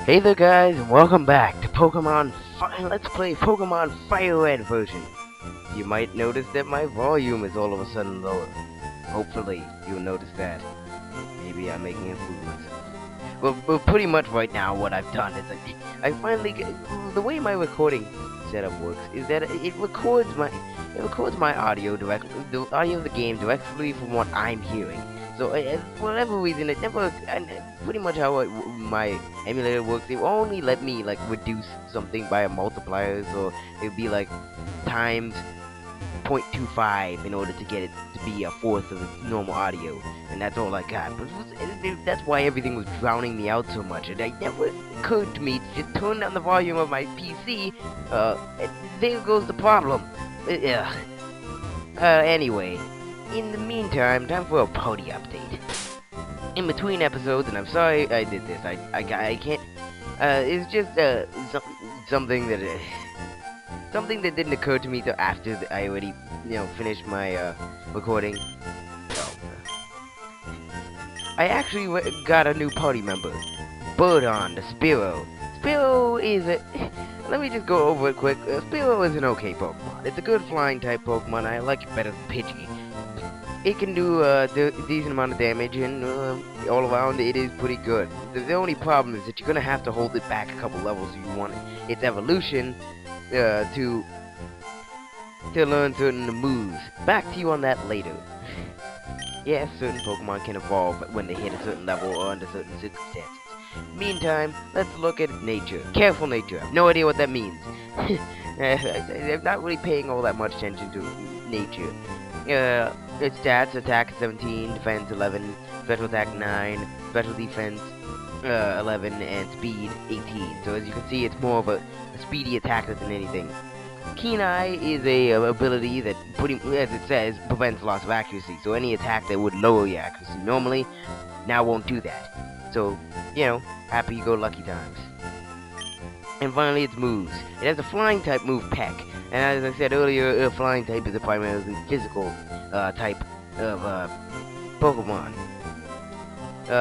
Hey there guys, and welcome back to Let's Play Pokemon FireRed version. You might notice that my volume is all of a sudden lower. Hopefully, you'll notice that. Maybe I'm making improvements. Well, pretty much right now what I've done is I finally the way my recording setup works is that it records my audio directly, the audio of the game directly from what I'm hearing. So for whatever reason, pretty much how my emulator works, it will only let me like reduce something by a multiplier, so it'd be like times 0.25 in order to get it to be a fourth of the normal audio, and that's all I got. But that's why everything was drowning me out so much, and it never occurred to me to just turn down the volume of my PC. And there goes the problem. Anyway. In the meantime, time for a party update. In between episodes, and I'm sorry I did this. I can't. It's just something that didn't occur to me till after I already finished my recording. So, I actually got a new party member, Birdon, the Spearow. Spearow is a. Let me just go over it quick. Spearow is an okay Pokemon. It's a good flying type Pokemon. I like it better than Pidgey. It can do a decent amount of damage, and all around it is pretty good. The only problem is that you're gonna have to hold it back a couple levels if you want its evolution to learn certain moves. Back to you on that later. Yes, certain Pokemon can evolve when they hit a certain level or under certain circumstances. Meantime, let's look at nature. Careful nature. I have no idea what that means. I'm not really paying all that much attention to nature. Its stats: attack 17, defense 11, special attack 9, special defense 11, and speed 18. So as you can see, it's more of a speedy attacker than anything. Keen Eye is a ability that, as it says, prevents loss of accuracy. So any attack that would lower your accuracy normally, now won't do that. So, happy-go-lucky times. And finally, its moves. It has a flying type move, Peck. And as I said earlier, a flying type is a primarily physical type of Pokemon.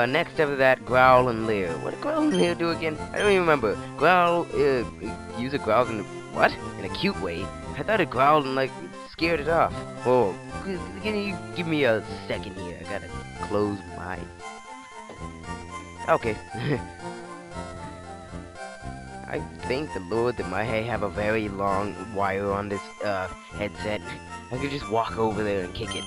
Next after that, Growl and Leer. What did Growl and Leer do again? I don't even remember. Growl, use a Growl in in a cute way. I thought it growled and like scared it off. Oh, can you give me a second here? I gotta close my. Okay. I thank the Lord that I have a very long wire on this headset. I could just walk over there and kick it.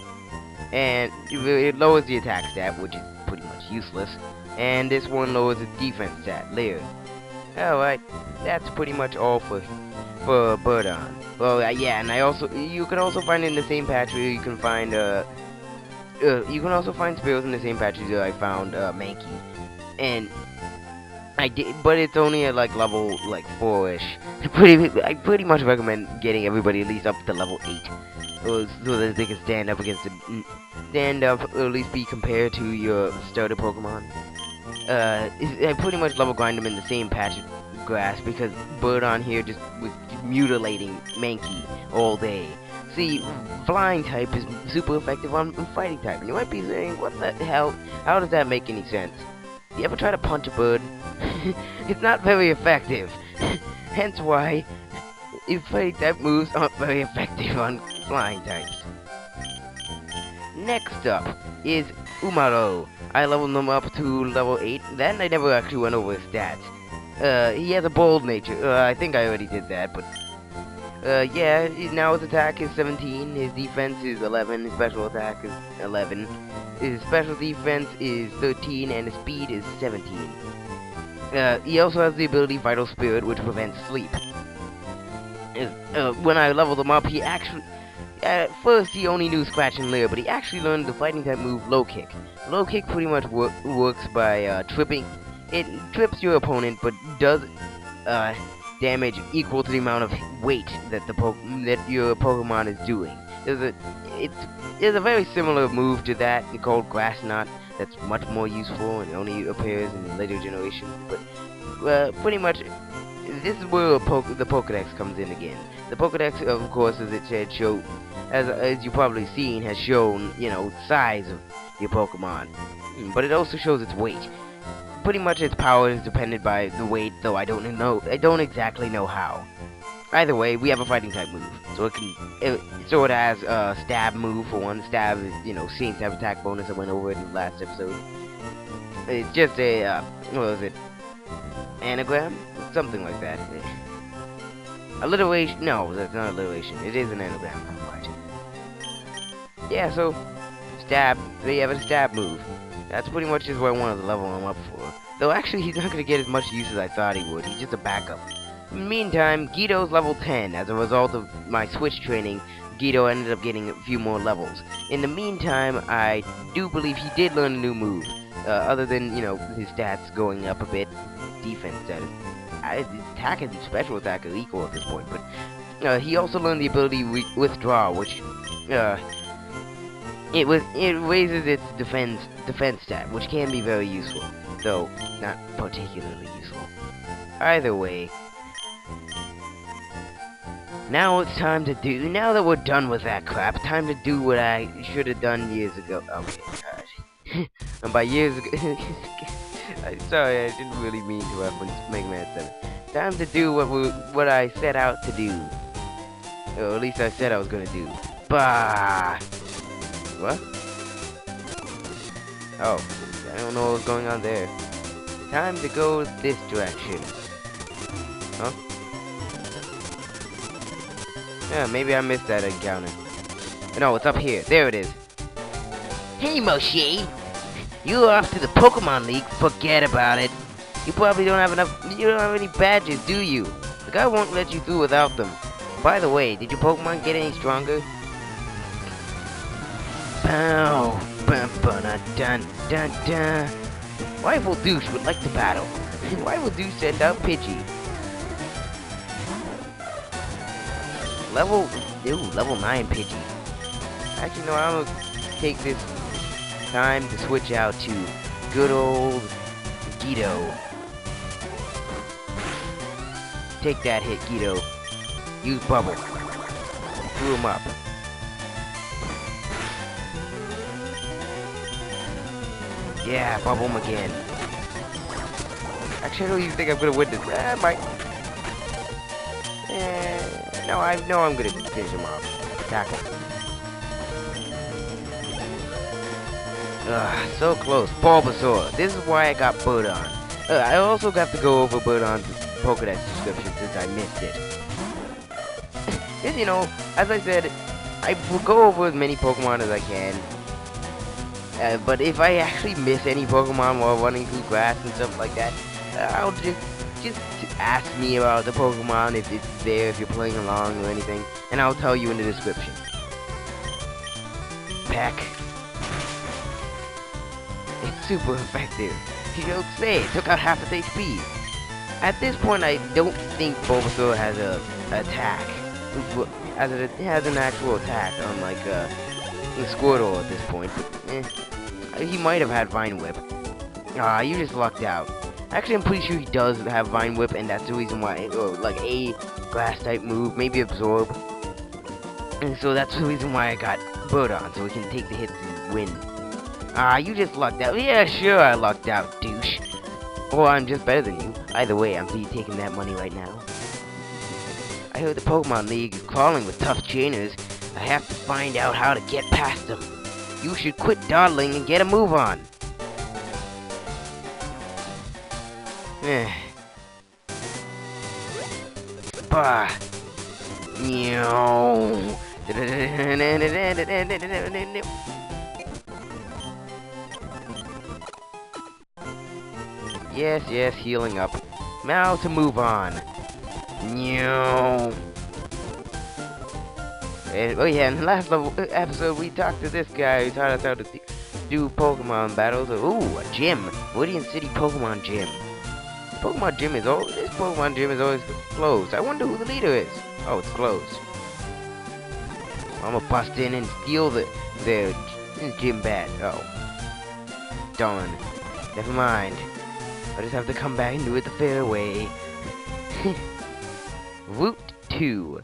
And it lowers the attack stat, which is pretty much useless. And this one lowers the defense stat, Leer. Alright, that's pretty much all for Birdon. Well, yeah, and you can also find in the same patch where you can find you can also find Spearows in the same patches that I found Mankey. And I did, but it's only at like level like 4-ish. I pretty much recommend getting everybody at least up to level 8, so that they can stand up, or at least be compared to your starter Pokemon. I pretty much level grind them in the same patch of grass because Birdon here just was mutilating Mankey all day. See, flying type is super effective on fighting type, and you might be saying, what the hell? How does that make any sense? You ever try to punch a bird? It's not very effective. Hence why fighting type moves aren't very effective on flying types. Next up is Umaro. I leveled him up to level 8. Then I never actually went over his stats. He has a bold nature. I think I already did that, but yeah, now his attack is 17, his defense is 11, his special attack is 11, his special defense is 13, and his speed is 17. He also has the ability Vital Spirit, which prevents sleep. When I leveled him up, he actually... At first, he only knew Scratch and Leer, but he actually learned the fighting type move Low Kick. Low Kick pretty much works by tripping. It trips your opponent, but does damage equal to the amount of weight that your Pokemon is doing. There's a very similar move to that called Grass Knot that's much more useful and only appears in later generations. But pretty much, this is where the Pokedex comes in again. The Pokedex, of course, as it said, as you've probably seen, has shown, size of your Pokemon, but it also shows its weight. pretty much its power is dependent by the weight, though I don't exactly know how. Either way, we have a fighting type move, so it has a stab move for one. Stab is, same type attack bonus I went over in the last episode. It's just a what was it? Anagram? Something like that. Alliteration? No, that's not alliteration. It is an anagram. Right. Yeah, so stab. They have a stab move. That's pretty much just what I wanted to level him up for. Though actually, he's not gonna get as much use as I thought he would. He's just a backup. In the meantime, Guido's level 10. As a result of my switch training, Guido ended up getting a few more levels. In the meantime, I do believe he did learn a new move. Other than, his stats going up a bit, defense status. His attack and special attack are equal at this point, but he also learned the ability withdraw, which it raises its defense stat, which can be very useful, though not particularly useful. Either way, now that we're done with that crap, time to do what I should have done years ago. Okay, gosh. And by years ago, sorry, I didn't really mean to reference Mega Man 7. Time to do what I set out to do. Or at least I said I was gonna do. Bah! What? Oh, I don't know what's going on there. Time to go this direction. Huh? Yeah, maybe I missed that encounter. No, it's up here. There it is. Hey, Moshe! You're off to the Pokemon League. Forget about it. You probably don't have any badges, do you? The guy won't let you through without them. By the way, did your Pokemon get any stronger? Pow! Dun dun dun. Rival Douche would like to battle. Rival Douche send out Pidgey. Level 9 Pidgey. Actually, no, I'm gonna take this time to switch out to good old Guido. Take that hit, Guido. Use Bubble. Screw him up. Yeah, Bubble him again. Actually, I don't even think I'm gonna win this. I might. No, I know I'm gonna finish him off. Attack him. Ugh, so close. Bulbasaur. This is why I got Birdon. I also got to go over Birdon's Pokédex description since I missed it. And, as I said, I will go over as many Pokemon as I can. But if I actually miss any Pokemon while running through grass and stuff like that, I'll just ask me about the Pokemon if it's there, if you're playing along or anything, and I'll tell you in the description. Peck. It's super effective. You don't say, it took out half its HP. At this point, I don't think Bulbasaur has a attack. It has an actual attack, unlike Squirtle at this point. But, he might have had Vine Whip. Ah, you just lucked out. Actually, I'm pretty sure he does have Vine Whip, and that's the reason why, or like a grass type move, maybe Absorb. And so that's the reason why I got Birdon, so we can take the hits and win. Ah, you just lucked out. Yeah, sure, I lucked out, douche. Or I'm just better than you. Either way, I'm taking that money right now. I heard the Pokemon League is crawling with tough trainers. I have to find out how to get past them. You should quit dawdling and get a move on. Bah. Meow. Yes, healing up. Now to move on. And, oh yeah, in the last episode we talked to this guy who taught us how to do Pokemon battles. Ooh, a gym. Radiant City Pokemon Gym. This Pokemon gym is always closed. I wonder who the leader is. Oh, it's closed. I'm gonna bust in and steal their gym badge. Oh. Darn. Never mind. I just have to come back and do it the fair way. Route 2.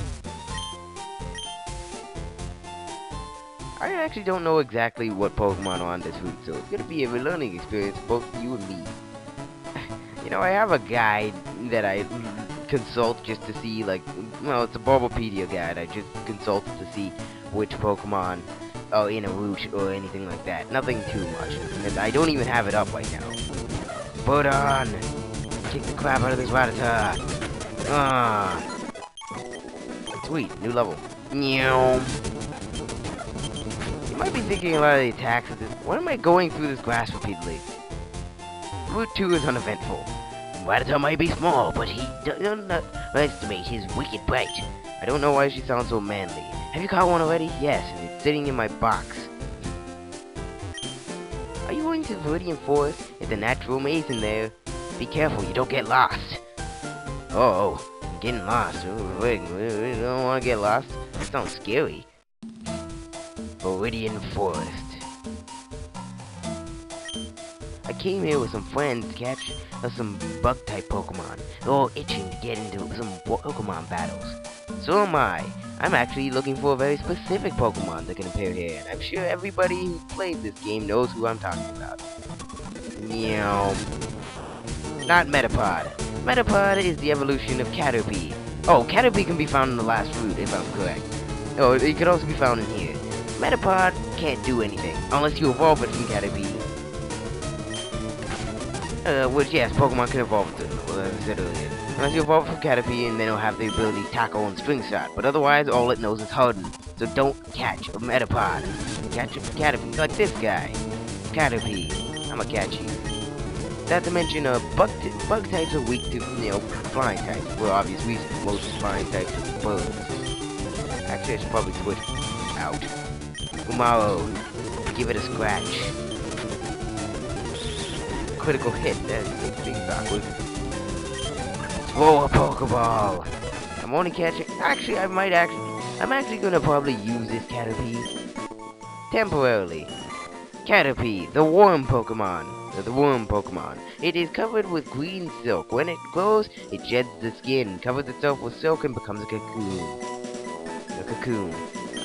I actually don't know exactly what Pokemon are on this route, so it's gonna be a learning experience for both you and me. You know, I have a guide that I consult just to see, like, well, it's a Bulbapedia guide. I just consult to see which Pokemon are in a route or anything like that. Nothing too much. And I don't even have it up right now. Birdon! Kick the crap out of this Rattata! Ah! Sweet, new level. Meow. You might be thinking a lot of the attacks of this. Why am I going through this grass repeatedly? Route 2 is uneventful. Rattata might be small, but he doesn't estimate his wicked bite. I don't know why she sounds so manly. Have you caught one already? Yes, and it's sitting in my box. Are you going to Viridian Forest? It's a natural maze in there. Be careful, you don't get lost. Oh, I'm getting lost. Wait, I don't want to get lost. That sounds scary. Viridian Forest. I came here with some friends to catch some bug-type Pokemon. They're all itching to get into some Pokemon battles. So am I. I'm actually looking for a very specific Pokemon that can appear here, and I'm sure everybody who plays this game knows who I'm talking about. Meow. Not Metapod. Metapod is the evolution of Caterpie. Oh, Caterpie can be found in the last route, if I'm correct. Oh, it could also be found in here. Metapod can't do anything, unless you evolve it from Caterpie. Which, yes, Pokemon can evolve to, as I said earlier. Unless you evolve from Caterpie, and then it'll have the ability to tackle and string shot. But otherwise, all it knows is Harden. So don't catch a Metapod. Catch a Caterpie, like this guy. Caterpie. I'ma catch you. Not to mention, bug types are weak to, flying types. For obvious reasons. Most flying types are birds. Actually, I should probably switch out. Umaro. Give it a scratch. Critical hit. That makes things awkward. Throw a Pokeball. I'm only catching. Actually, I'm actually gonna probably use this Caterpie temporarily. Caterpie, the worm Pokemon. The worm Pokemon. It is covered with green silk. When it grows, it sheds the skin, covers itself with silk, and becomes a cocoon. A cocoon.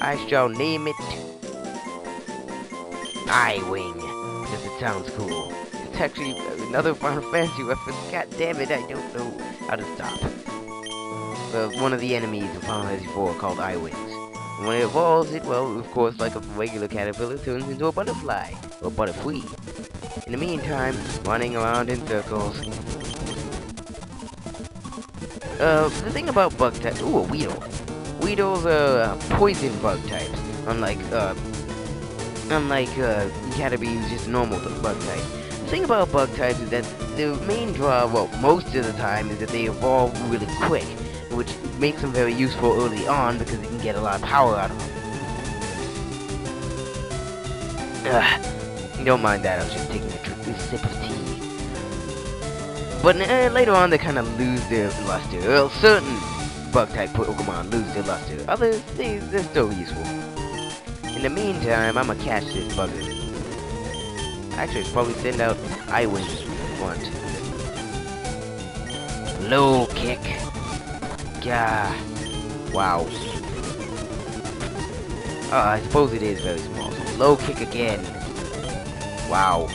I shall name it Eyewing, because it sounds cool. It's actually another Final Fantasy reference. God damn it, I don't know how to stop. One of the enemies of Final Fantasy 4 called Eyewings. And when it evolves, it, well, of course, like a regular caterpillar, turns into a butterfly, or butterfree. In the meantime, running around in circles. The thing about bug types... Ooh, a Weedle. Weedles are poison bug types, unlike Caterpie, who's just a normal bug type. The thing about bug types is that the main draw, well, most of the time, is that they evolve really quick, which makes them very useful early on because you can get a lot of power out of them. Don't mind that, I was just taking a sip of tea. But later on, they kind of lose their luster. Well, certain bug-type Pokemon lose their luster. Others, they're still useful. In the meantime, I'ma catch this bugger. Actually, I should probably send out Eyewing front. Low kick. Gah. Wow. I suppose it is very small. So low kick again. Wow.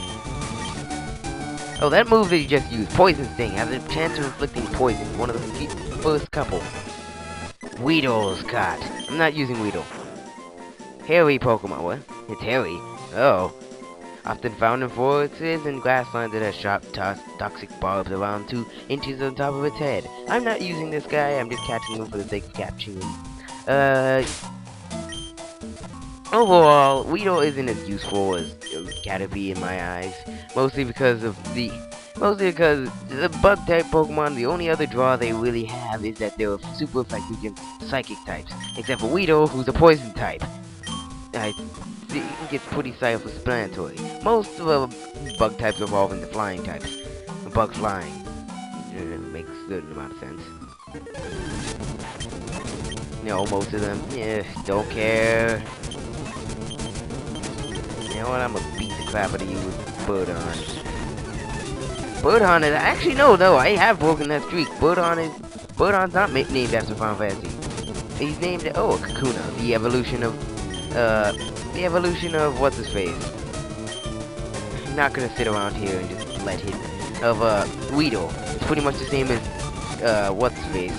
Oh, that move that you just used, Poison Sting, has a chance of inflicting poison. One of the first couple. Weedle's caught. I'm not using Weedle. Hairy Pokemon. What? It's hairy. Oh. Often found in forests and grasslands that have sharp, toxic barbs around 2 inches on top of its head. I'm not using this guy. I'm just catching him for the sake of catching him. Overall, Weedle isn't as useful as Caterpie in my eyes, mostly because the bug-type Pokemon, the only other draw they really have is that they're super effective against psychic types, except for Weedle, who's a poison type. It gets pretty self-explanatory. Most of the bug types evolve into flying types. Bug flying. It makes a certain amount of sense. Most of them, yeah, don't care. You know what, I'm gonna beat the crap out of you with Birdon. Birdon is... Actually, no, I have broken that streak. Birdon's not named after Final Fantasy. He's named... Oh, Kakuna. The evolution of what's-his-face. I'm not gonna sit around here and just let him Guido. It's pretty much the same as, what's his face?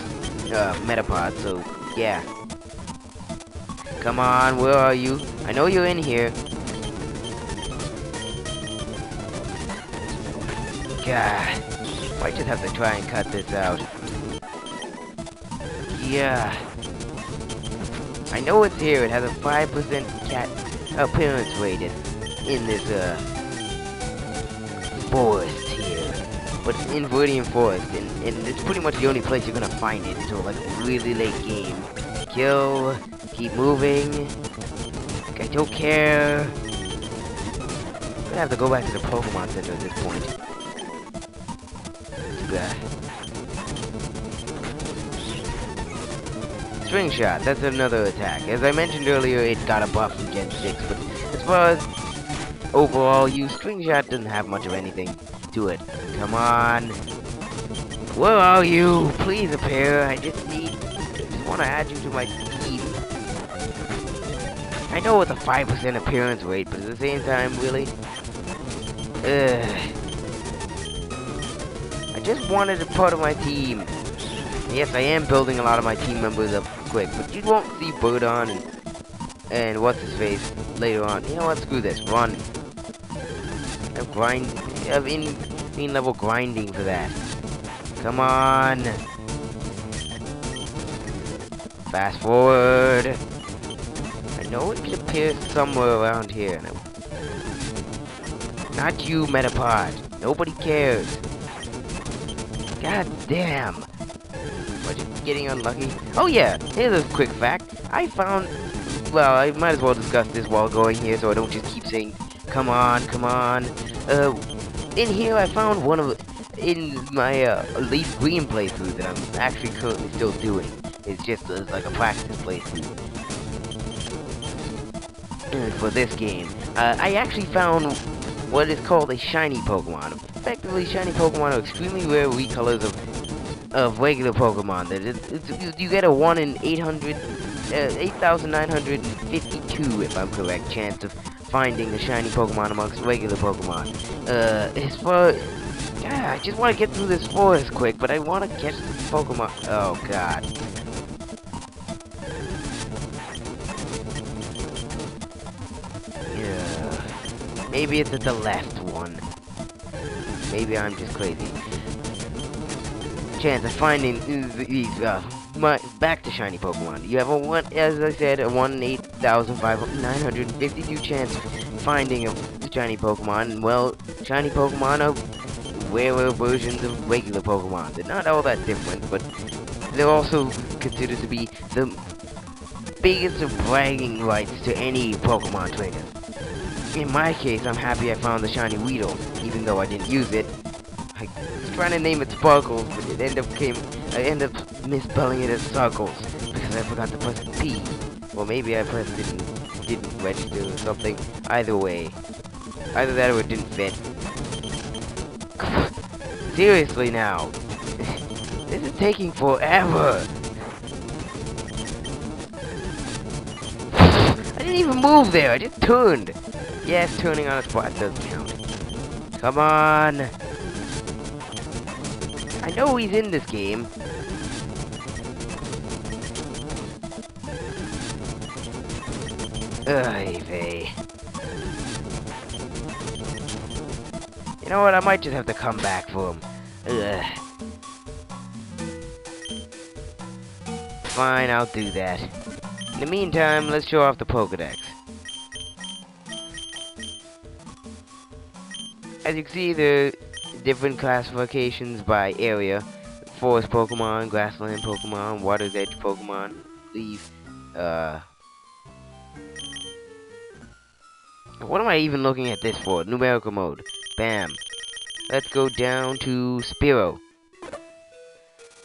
Metapod, so, yeah. Come on, where are you? I know you're in here. God. Might just have to try and cut this out. Yeah. I know it's here. It has a 5% cat appearance rated in this, forest here. But it's in Viridian Forest, and it's pretty much the only place you're gonna find it until, like, really late game. Kill. Keep moving. I don't care. I'm gonna have to go back to the Pokemon Center at this point. String Shot, that's another attack. As I mentioned earlier, it got a buff from Gen 6, but as far as overall use, String Shot doesn't have much of anything to it. Come on. Where are you? Please appear. I just want to add you to my team. I know it's a 5% appearance rate, but at the same time, really? I just wanted a part of my team. Yes, I am building a lot of my team members up quick, but you won't see Birdon and what's his face later on. You know what? Screw this. Run. I've in level grinding for that. Come on. Fast forward. I know it can appear somewhere around here. Not you, Metapod. Nobody cares. God damn. What, just getting unlucky? Oh yeah, here's a quick fact. I found... Well, I might as well discuss this while going here so I don't just keep saying, come on, come on. In here I found one of... In my, Leaf Green playthrough that I'm actually currently still doing. It's just like a practice playthrough. For this game. I actually found what is called a shiny Pokemon. Effectively, shiny Pokemon are extremely rare recolors of regular Pokemon. You get a 1 in 8,952, if I'm correct, chance of finding a shiny Pokemon amongst regular Pokemon. As far... I just want to get through this forest quick, but I want to catch the Pokemon... Oh, God. Yeah. Maybe it's at the left one. Maybe I'm just crazy. Chance of finding these, back to shiny Pokemon. You have a 1, as I said, a 1 in 8,952 chance of finding a shiny Pokemon. And, well, shiny Pokemon are rarer versions of regular Pokemon. They're not all that different, but they're also considered to be the biggest of bragging rights to any Pokemon trainer. In my case, I'm happy I found the shiny Weedle, even though I didn't use it. I was trying to name it Sparkles, but I ended up misspelling it as Circles, because I forgot to press P. Or maybe I pressed it and didn't register or something. Either way. Either that or it didn't fit. Seriously now. This is taking forever. I didn't even move there, I just turned. Yes, turning on a spot does count. Come on. I know he's in this game. Vey. You know what, I might just have to come back for him. Fine, I'll do that. In the meantime, let's show off the Pokedex. As you can see, there are different classifications by area. Forest Pokemon, Grassland Pokemon, Water's Edge Pokemon, Leaf, What am I even looking at this for? Numerical mode. Bam. Let's go down to Spearow.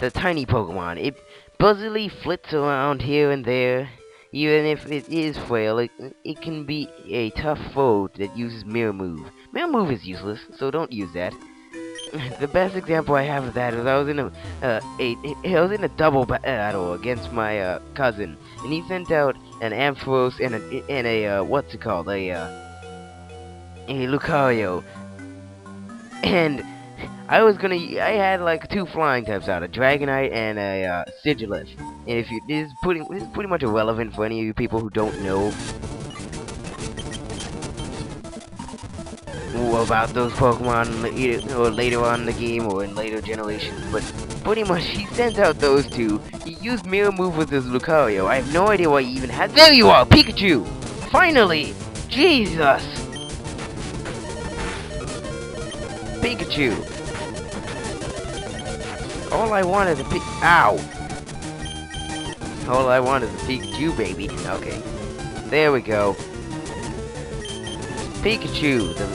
The tiny Pokemon. It buzzily flits around here and there. Even if it is frail, it can be a tough foe that uses Mirror Move. Mirror Move is useless, so don't use that. The best example I have of that is I was in a double battle against my cousin, and he sent out an Ampharos and a what's it called, a Lucario, and I had like 2 flying types out, a Dragonite and a Sigilith. And if you, this is pretty much irrelevant for any of you people who don't know about those Pokemon either, or later on in the game or in later generations, but pretty much he sent out those 2. He used Mirror Move with his Lucario. I have no idea why he even had. There you are, Pikachu! Finally! Jesus! Pikachu! All I want is a Ow! All I want is a Pikachu, baby. Okay. There we go. Pikachu, the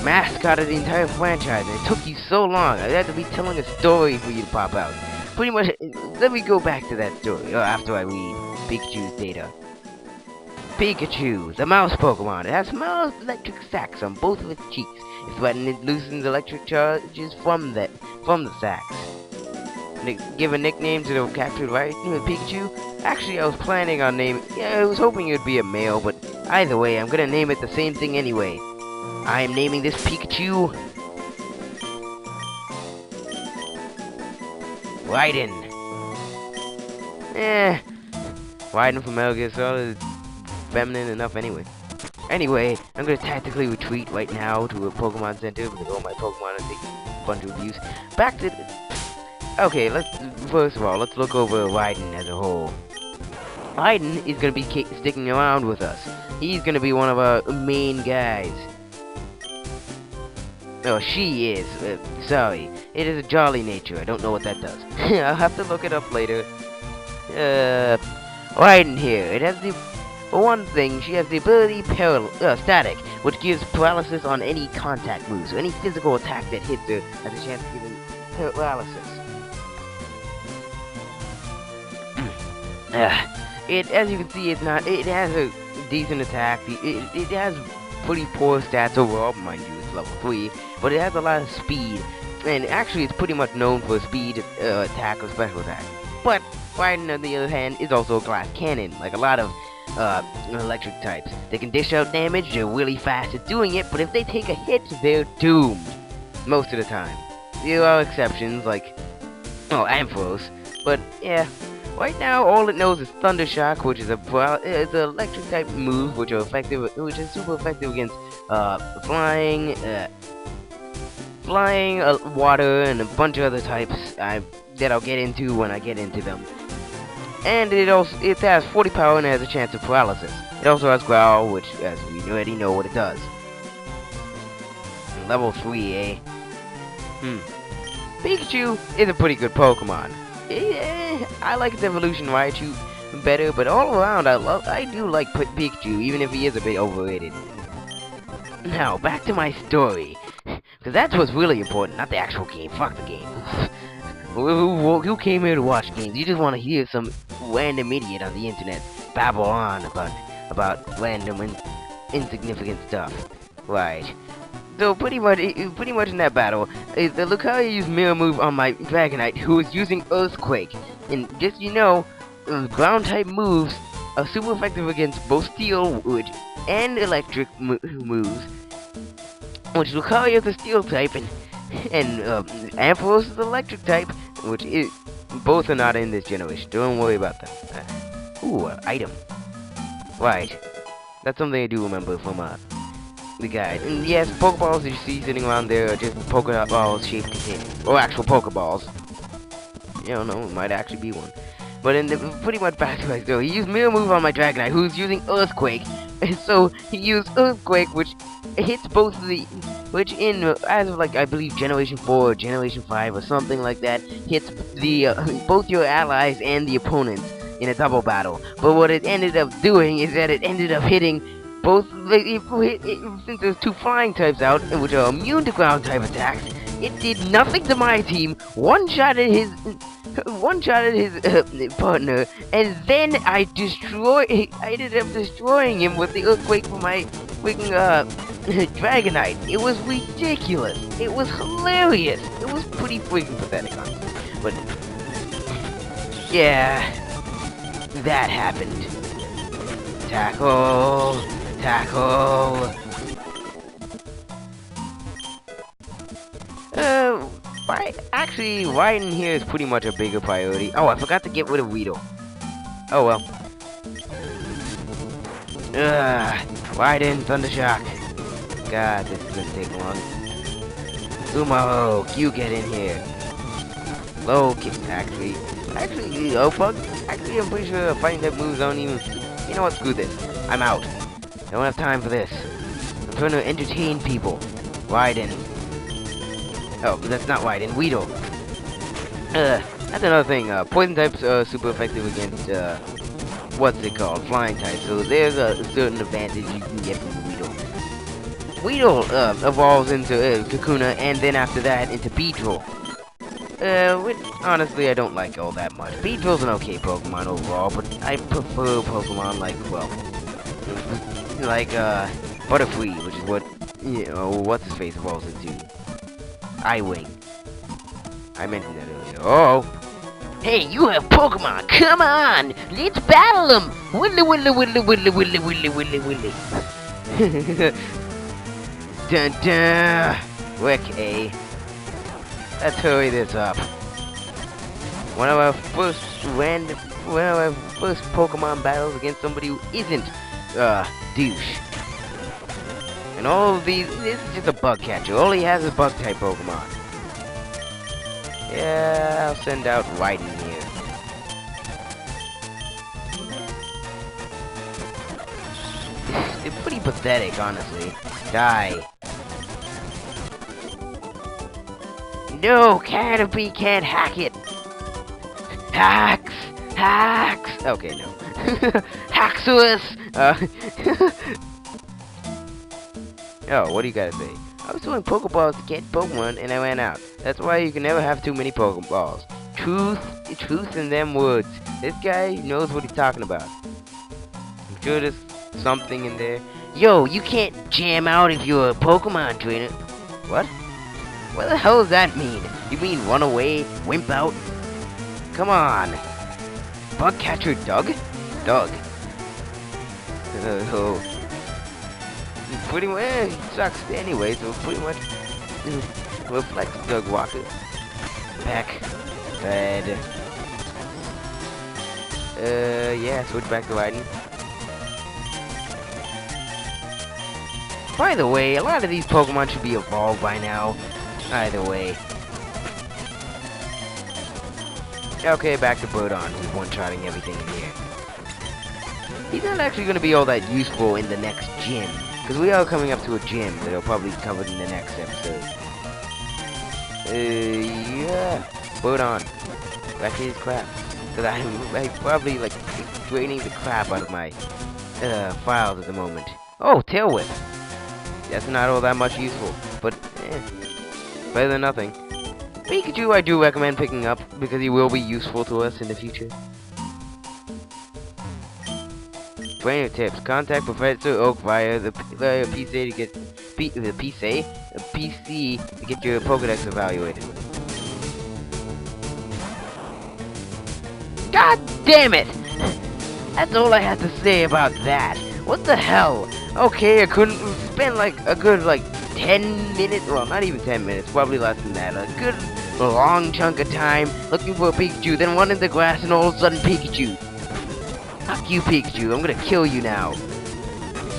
mascot of the entire franchise. It took you so long. I had to be telling a story for you to pop out. Pretty much, let me go back to that story after I read Pikachu's data. Pikachu, the mouse Pokemon. It has small electric sacs on both of its cheeks. If threatened, it loosens electric charges from the sacs. Give a nickname to the captured Pikachu? Actually, I was planning on naming... Yeah, I was hoping it would be a male, but either way, I'm gonna name it the same thing anyway. I am naming this Pikachu... Raiden. Raiden from Metal Gear Solid is feminine enough anyway. Anyway, I'm gonna tactically retreat right now to a Pokemon Center because all my Pokemon are taking a bunch of abuse. Back to... Okay, first of all, let's look over Raiden as a whole. Raiden is gonna be sticking around with us. He's gonna be one of our main guys. Oh, she is. Sorry. It is a jolly nature. I don't know what that does. I'll have to look it up later. Raiden here. It has the... For one thing, she has the ability Static, which gives paralysis on any contact moves. So any physical attack that hits her has a chance of giving paralysis. As you can see, it has a decent attack. It has pretty poor stats overall, mind you, it's level 3, but it has a lot of speed, and actually it's pretty much known for speed, attack, or special attack. But Raiden, on the other hand, is also a glass cannon, like a lot of electric types. They can dish out damage, they're really fast at doing it, but if they take a hit, they're doomed. Most of the time. There are exceptions, like, Ampharos, but yeah. Right now, all it knows is Thunder Shock, which is it's an electric type move, which is super effective against flying, water, and a bunch of other types that I'll get into when I get into them. And it has 40 power and it has a chance of paralysis. It also has Growl, which, as we already know what it does. Level 3, eh? Pikachu is a pretty good Pokemon. I like its evolution Raichu better, but all around I do like Pikachu, even if he is a bit overrated. Now, back to my story. Because that's what's really important, not the actual game. Fuck the game. Who came here to watch games? You just want to hear some random idiot on the internet babble on about random and insignificant stuff. Right. So pretty much in that battle, the Lucario used Mirror Move on my Dragonite, who was using Earthquake. And just so you know, ground type moves are super effective against both Steel and Electric moves. Which Lucario is the Steel type, and Ampharos is the Electric type, which both are not in this generation. Don't worry about them. Ooh, an item. Right. That's something I do remember from the guide. And yes, Pokeballs that you see sitting around there are just Pokeball shaped containers. Or actual Pokeballs. You don't know, it might actually be one. But pretty much back to my story, he used Mirror Move on my Dragonite, who's using Earthquake. And so he used Earthquake, which hits both of the... Which as of like, I believe Generation 4 or Generation 5 or something like that, hits the both your allies and the opponents in a double battle. But what it ended up doing is that it ended up hitting both, since there's 2 flying types out, which are immune to ground type attacks, it did nothing to my team, one-shotted his partner, and then I ended up destroying him with the Earthquake from my freaking, Dragonite. It was ridiculous. It was hilarious. It was pretty freaking pathetic, honestly. But, yeah, that happened. Tackle! Actually, Wyden here is pretty much a bigger priority. Oh, I forgot to get rid of Guido. Oh well. Wyden, Thundershock. God, this is gonna take long. Umaro, you get in here. Low kick, actually, oh fuck. Actually, I'm pretty sure fighting type moves don't even. You know what? Screw this. I'm out. I don't have time for this. I'm trying to entertain people. Wyden. Oh, but that's not Wyden. Guido. That's another thing. Poison types are super effective against what's it called? Flying types. So there's a certain advantage you can get from Guido. Guido evolves into Kakuna, and then after that into Beedrill. Which honestly I don't like all that much. Beedrill's an okay Pokemon overall, but I prefer Pokemon like, well, like Butterfree, which is what, you know, what's his face evolves into. Iwing. I mentioned that earlier. Oh. Hey, you have Pokemon! Come on! Let's battle them! Willy willy willy willy willy willy willy willy. Dun dun! Wick, eh? Let's hurry this up. One of our first Pokemon battles against somebody who isn't douche. And all of these, this is just a bug catcher. All he has is bug type Pokemon. Yeah, I'll send out Wyden here. They're pretty pathetic, honestly. Die. No, Caterpie can't hack it. Hacks! Hacks! Okay, no. Haxorus! Oh, what do you gotta say? I was throwing Pokeballs to get Pokemon and I ran out. That's why you can never have too many Pokeballs. Truth in them words. This guy knows what he's talking about. I'm sure there's something in there. Yo, you can't jam out if you're a Pokemon trainer. What? What the hell does that mean? You mean run away, wimp out? Come on. Bug catcher Doug? Doug. Oh. Pretty much, he sucks anyway, so pretty much reflects Doug Walker. Peck. Fed. Yeah, switch back to Wyden. By the way, a lot of these Pokemon should be evolved by now. Either way. Okay, back to Birdon, who's one-shotting everything in here. He's not actually going to be all that useful in the next gym, because we are coming up to a gym that I'll probably cover in the next episode. Yeah. Birdon. Back to his crap. Because I'm probably, like, draining the crap out of my, files at the moment. Oh, Tail Whip. That's not all that much useful, but, better than nothing. Pikachu I do recommend picking up, because he will be useful to us in the future. Trainer tips. Contact Professor Oak via the PC to get the PC to get your Pokedex evaluated. God damn it! That's all I have to say about that. What the hell? Okay, I couldn't spend like a good 10 minutes, well not even 10 minutes, probably less than that. A good long chunk of time looking for a Pikachu, then one in the grass and all of a sudden Pikachu. Fuck you, Pikachu. I'm gonna kill you now.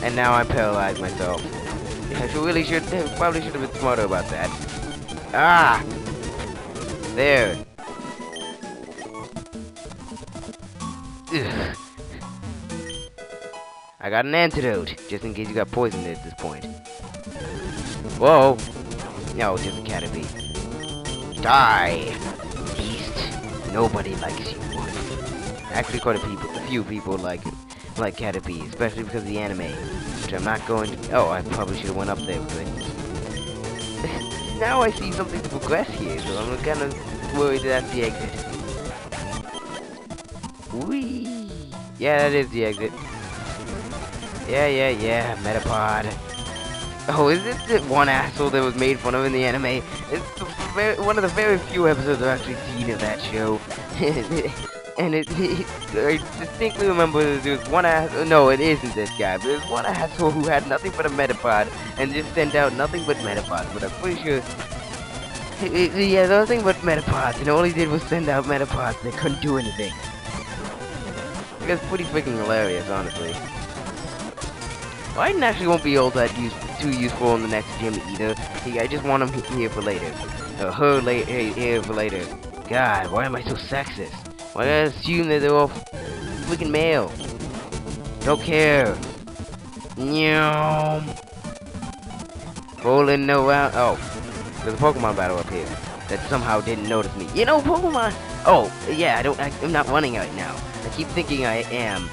And now I'm paralyzed myself. I probably should have been smarter about that. Ah! There. Ugh. I got an antidote, just in case you got poisoned at this point. Whoa! No, just a Caterpie. Die! Beast. Nobody likes you. Actually, quite a few people like Caterpie, especially because of the anime, which I'm not going to. Oh, I probably should have went up there with it. Now I see something to progress here, so I'm kind of worried that's the exit. Whee! Yeah, that is the exit. Yeah, Metapod. Oh, is this the one asshole that was made fun of in the anime? It's one of the very few episodes I've actually seen of that show. And I distinctly remember there was one asshole. No, it isn't this guy, but there's one asshole who had nothing but a Metapod and just sent out nothing but Metapods. But I'm pretty sure Yeah, the other thing about Metapods, and all he did was send out Metapods that couldn't do anything. That's pretty freaking hilarious, honestly. Biden actually won't be all that too useful in the next gym either. I just want him here for later. Here for later. God, why am I so sexist? Why do I assume that they're all freaking male? Don't care. Nyom. Rolling around. Oh, there's a Pokemon battle up here that somehow didn't notice me. You know, Pokemon. Oh, yeah. I'm not running right now. I keep thinking I am.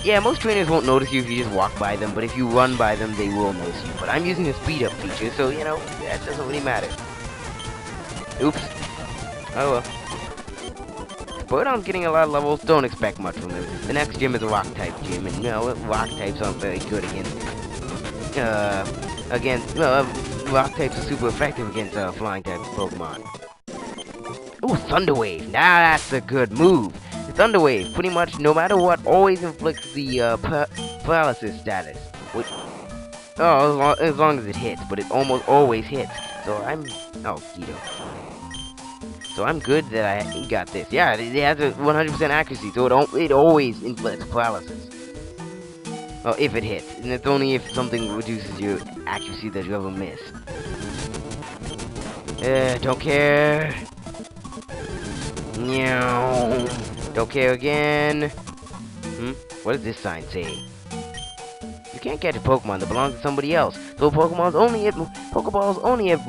Yeah, most trainers won't notice you if you just walk by them, but if you run by them, they will notice you. But I'm using the speed up feature, so, you know, that doesn't really matter. Oops. Oh well. Birdon's getting a lot of levels, don't expect much from him. The next gym is a rock type gym, and, you know, rock types aren't very good against, rock types are super effective against, flying type Pokemon. Ooh, Thunder Wave. Now that's a good move. Thunder Wave, pretty much, no matter what, always inflicts the paralysis status. Which, as long as it hits, but it almost always hits. So Guido. So I'm good that I got this. Yeah, it has a 100% accuracy, so it always inflicts paralysis. Well, if it hits, and it's only if something reduces your accuracy that you ever miss. Don't care. No. Don't care again. What does this sign say? You can't catch a Pokemon that belongs to somebody else. So Pokeballs only have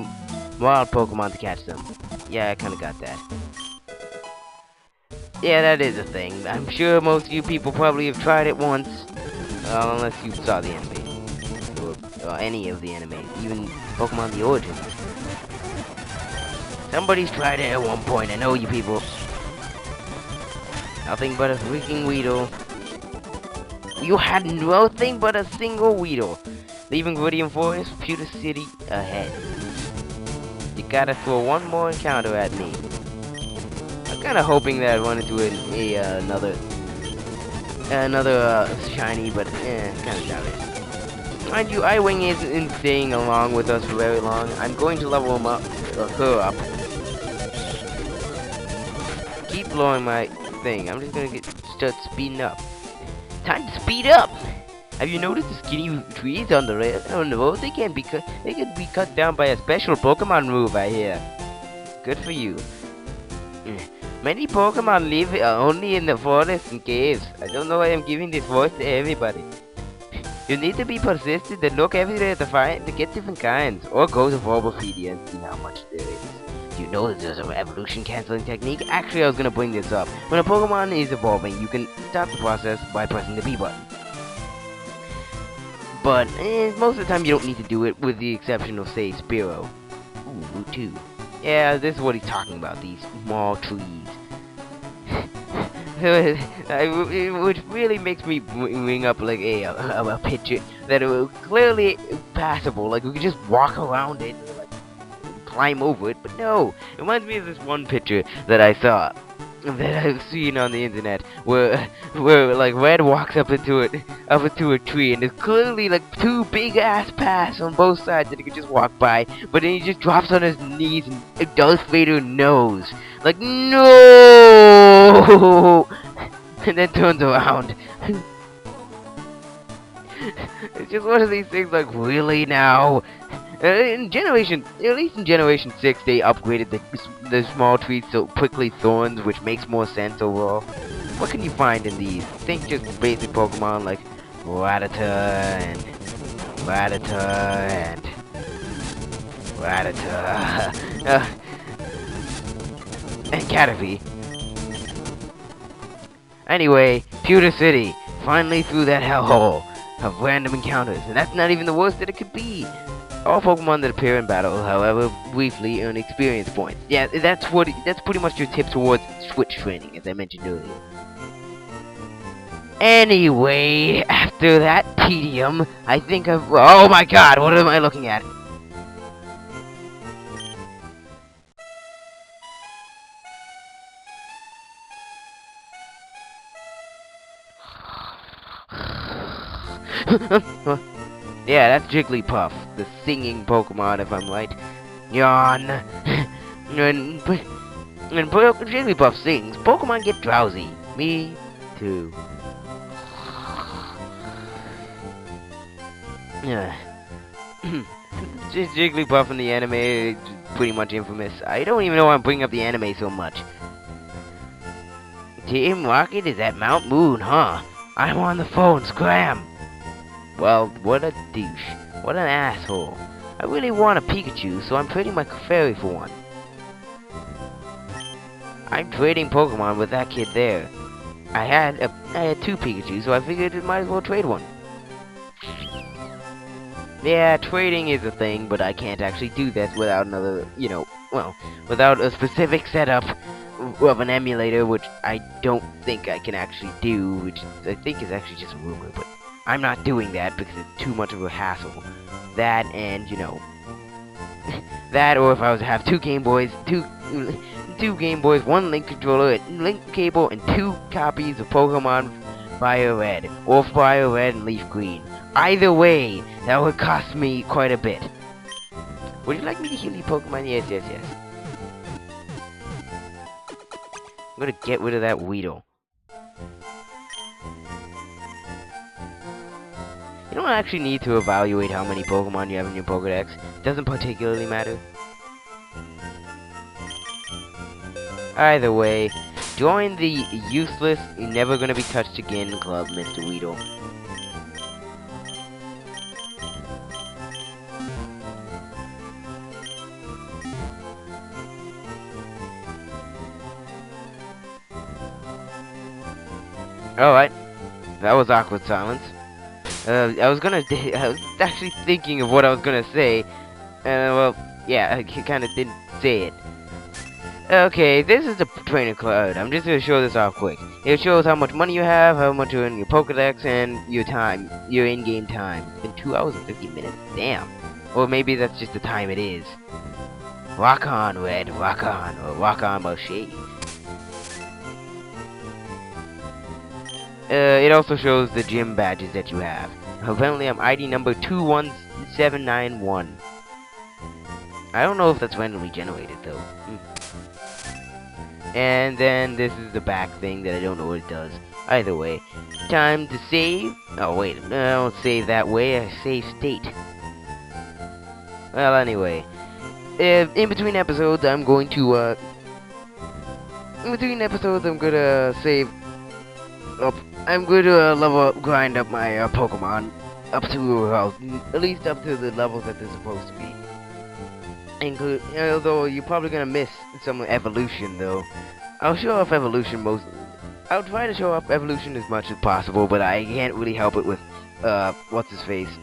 wild Pokemon to catch them. Yeah, I kinda got that. Yeah, that is a thing. I'm sure most of you people probably have tried it once. Unless you saw the anime. Or any of the anime. Even Pokemon The Origins. Somebody's tried it at one point, I know you people. Nothing but a freaking Weedle. You had nothing but a single Weedle. Leaving Viridian Forest, Pewter City ahead. You gotta throw one more encounter at me. I'm kinda hoping that I run into another shiny, but kinda doubt it. Mind you, Iwing isn't staying along with us for very long. I'm going to level him up, her up. Keep blowing my thing. I'm just gonna start speeding up. Time to speed up. Have you noticed the skinny trees on the road? They can be cut down by a special Pokemon move, I hear. Good for you. Many Pokemon live only in the forest and caves. I don't know why I'm giving this voice to everybody. You need to be persistent and look everywhere to get different kinds, or go to Bulbapedia and see how much there is. You know that there's an evolution canceling technique? Actually, I was gonna bring this up. When a Pokemon is evolving, you can stop the process by pressing the B button. But most of the time you don't need to do it, with the exception of, say, Spearow. Ooh, Route 2. Yeah, this is what he's talking about, these small trees. Which really makes me bring up like a picture that was clearly passable, like we could just walk around it, or, like, climb over it, but no. It reminds me of this one picture that I saw, that I've seen on the internet, where like Red walks up into a tree, and there's clearly like two big ass paths on both sides that he could just walk by, but then he just drops on his knees and Darth Vader knows, like, no, and then turns around. It's just one of these things, like, really now? At least in Generation 6, they upgraded the small trees to prickly thorns, which makes more sense overall. What can you find in these? Think just basic Pokemon like Rattata and Rattata and Rattata and Caterpie. Anyway, Pewter City, finally through that hellhole of random encounters, and that's not even the worst that it could be. All Pokemon that appear in battle, however, briefly earn experience points. Yeah, that's pretty much your tip towards switch training, as I mentioned earlier. Anyway, after that tedium, I think oh my god, what am I looking at? Yeah, that's Jigglypuff, the singing Pokemon, if I'm right. Yawn. when Jigglypuff sings, Pokemon get drowsy. Me too. Just Jigglypuff in the anime is pretty much infamous. I don't even know why I'm bringing up the anime so much. Team Rocket is at Mount Moon, huh? I'm on the phone, scram! Well, what a douche. What an asshole. I really want a Pikachu, so I'm trading my fairy for one. I'm trading Pokemon with that kid there. I had 2 Pikachu, so I figured I might as well trade one. Yeah, trading is a thing, but I can't actually do this without another, without a specific setup of an emulator, which I don't think I can actually do, which I think is actually just a rumor, but I'm not doing that because it's too much of a hassle. That and, that or if I was to have 2 Game Boys, 2 Game Boys, 1 Link controller, a Link cable, and 2 copies of Pokemon FireRed, or FireRed and Leaf Green. Either way, that would cost me quite a bit. Would you like me to heal you, Pokemon? Yes, yes, yes. I'm gonna get rid of that Weedle. You don't actually need to evaluate how many Pokemon you have in your Pokedex. It doesn't particularly matter. Either way, join the useless, never gonna be touched again club, Mr. Weedle. Alright, that was awkward silence. I was actually thinking of what I was gonna say, and well, yeah, I kinda didn't say it. Okay, this is the trainer card. I'm just gonna show this off quick. It shows how much money you have, how much you're in your Pokedex, and your time, your in-game time. It's been 2 hours and 50 minutes, damn. Or maybe that's just the time it is. Rock on, Red, rock on, or rock on, Moshe. It also shows the gym badges that you have. Apparently, I'm ID number 21791. I don't know if that's randomly generated, though. And then this is the back thing that I don't know what it does. Either way, time to save. Oh, wait, I don't save that way. I save state. Well, anyway. In between episodes, I'm going to, save up. I'm going to level up, grind up my Pokemon up to at least up to the levels that they're supposed to be. Although you're probably gonna miss some evolution, though. I'll show off evolution I'll try to show off evolution as much as possible, but I can't really help it with what's his face.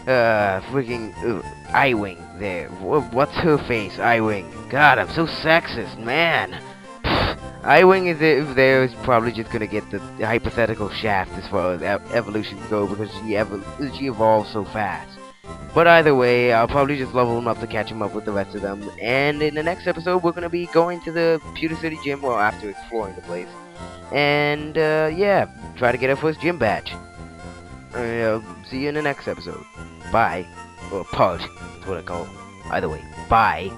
Freaking Eye-Wing there. What's her face? Eye-Wing. God, I'm so sexist, man. Eye-Wing is probably just gonna get the hypothetical shaft as far as evolution go because she evolves so fast. But either way, I'll probably just level him up to catch him up with the rest of them. And in the next episode, we're gonna be going to the Pewter City Gym, well, after exploring the place. And yeah, try to get our first gym badge. See you in the next episode. Bye. Or pod, that's what I call it. Either way, bye.